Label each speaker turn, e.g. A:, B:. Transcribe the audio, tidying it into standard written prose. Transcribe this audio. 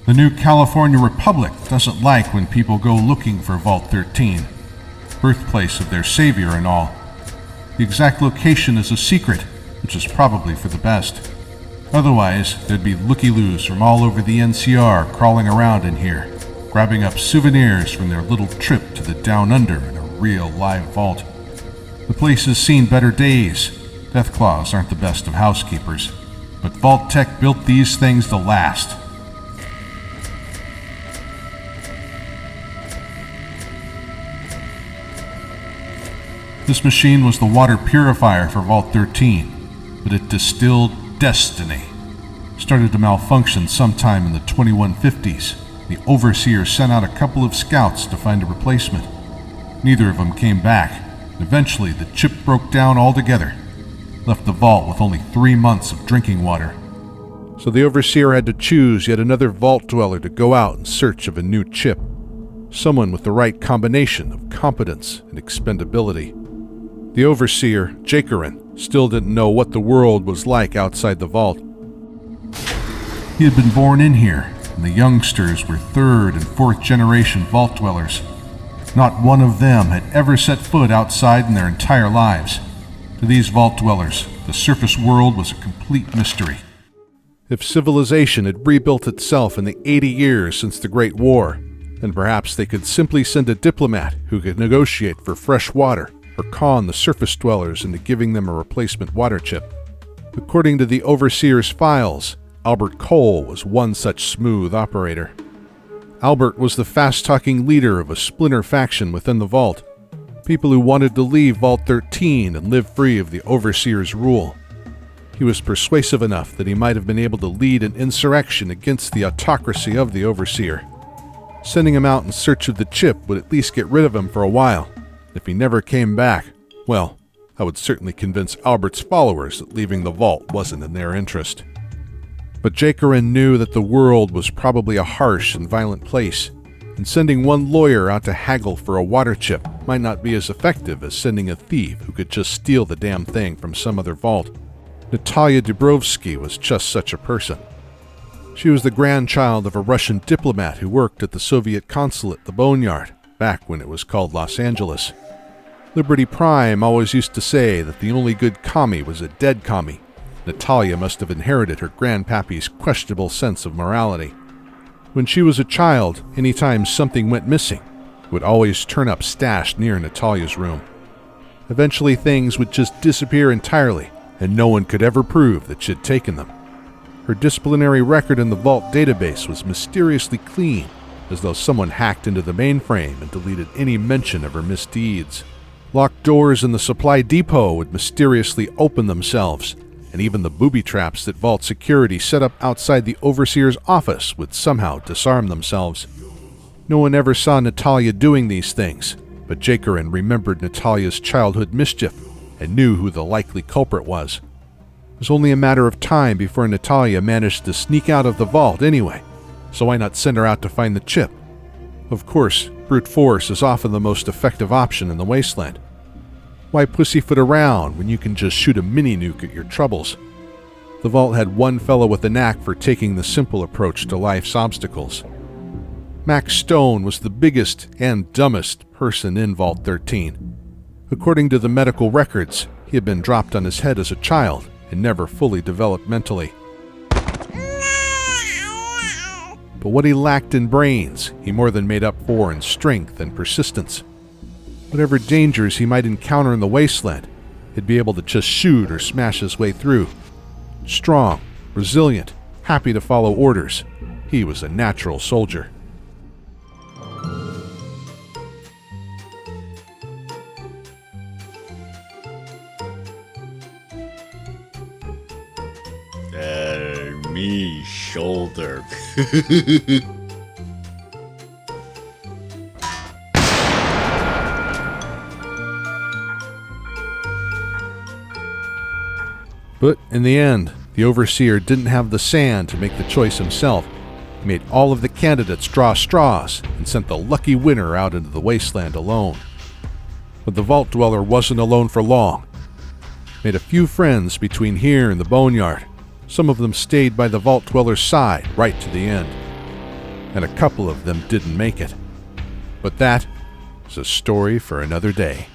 A: The new California Republic doesn't like when people go looking for Vault 13, birthplace of their savior and all. The exact location is a secret, which is probably for the best. Otherwise, there'd be looky-loos from all over the NCR crawling around in here, grabbing up souvenirs from their little trip to the Down Under in a real live vault. The place has seen better days. Deathclaws aren't the best of housekeepers, but Vault Tech built these things to last. This machine was the water purifier for Vault 13, but it distilled destiny. Started to malfunction sometime in the 2150s. The Overseer sent out a couple of scouts to find a replacement. Neither of them came back. Eventually, the chip broke down altogether, left the vault with only 3 months of drinking water. So the Overseer had to choose yet another vault dweller to go out in search of a new chip. Someone with the right combination of competence and expendability. The Overseer, Jakerin, still didn't know what the world was like outside the vault. He had been born in here, and the youngsters were 3rd and 4th generation vault dwellers. Not one of them had ever set foot outside in their entire lives. To these vault dwellers, the surface world was a complete mystery. If civilization had rebuilt itself in the 80 years since the Great War, then perhaps they could simply send a diplomat who could negotiate for fresh water or con the surface dwellers into giving them a replacement water chip. According to the Overseer's files, Albert Cole was one such smooth operator. Albert was the fast-talking leader of a splinter faction within the vault, people who wanted to leave Vault 13 and live free of the Overseer's rule. He was persuasive enough that he might have been able to lead an insurrection against the autocracy of the Overseer. Sending him out in search of the chip would at least get rid of him for a while. If he never came back, well, I would certainly convince Albert's followers that leaving the vault wasn't in their interest. But Jakerin knew that the world was probably a harsh and violent place, and sending one lawyer out to haggle for a water chip might not be as effective as sending a thief who could just steal the damn thing from some other vault. Natalya Dubrovsky was just such a person. She was the grandchild of a Russian diplomat who worked at the Soviet consulate, the Boneyard, back when it was called Los Angeles. Liberty Prime always used to say that the only good commie was a dead commie. Natalya must have inherited her grandpappy's questionable sense of morality. When she was a child, anytime something went missing, it would always turn up stashed near Natalya's room. Eventually things would just disappear entirely, and no one could ever prove that she'd taken them. Her disciplinary record in the vault database was mysteriously clean, as though someone hacked into the mainframe and deleted any mention of her misdeeds. Locked doors in the supply depot would mysteriously open themselves, and even the booby traps that vault security set up outside the Overseer's office would somehow disarm themselves. No one ever saw Natalya doing these things, but Jakerin remembered Natalya's childhood mischief and knew who the likely culprit was. It was only a matter of time before Natalya managed to sneak out of the vault anyway, so why not send her out to find the chip? Of course, brute force is often the most effective option in the wasteland. Why pussyfoot around when you can just shoot a mini-nuke at your troubles? The vault had one fellow with a knack for taking the simple approach to life's obstacles. Max Stone was the biggest and dumbest person in Vault 13. According to the medical records, he had been dropped on his head as a child and never fully developed mentally. But what he lacked in brains, he more than made up for in strength and persistence. Whatever dangers he might encounter in the wasteland, he'd be able to just shoot or smash his way through. Strong, resilient, happy to follow orders, he was a natural soldier.
B: Me shoulder.
A: But in the end, the Overseer didn't have the sand to make the choice himself. He made all of the candidates draw straws and sent the lucky winner out into the wasteland alone. But the Vault Dweller wasn't alone for long. Made a few friends between here and the Boneyard. Some of them stayed by the Vault Dweller's side right to the end. and a couple of them didn't make it. But that is a story for another day.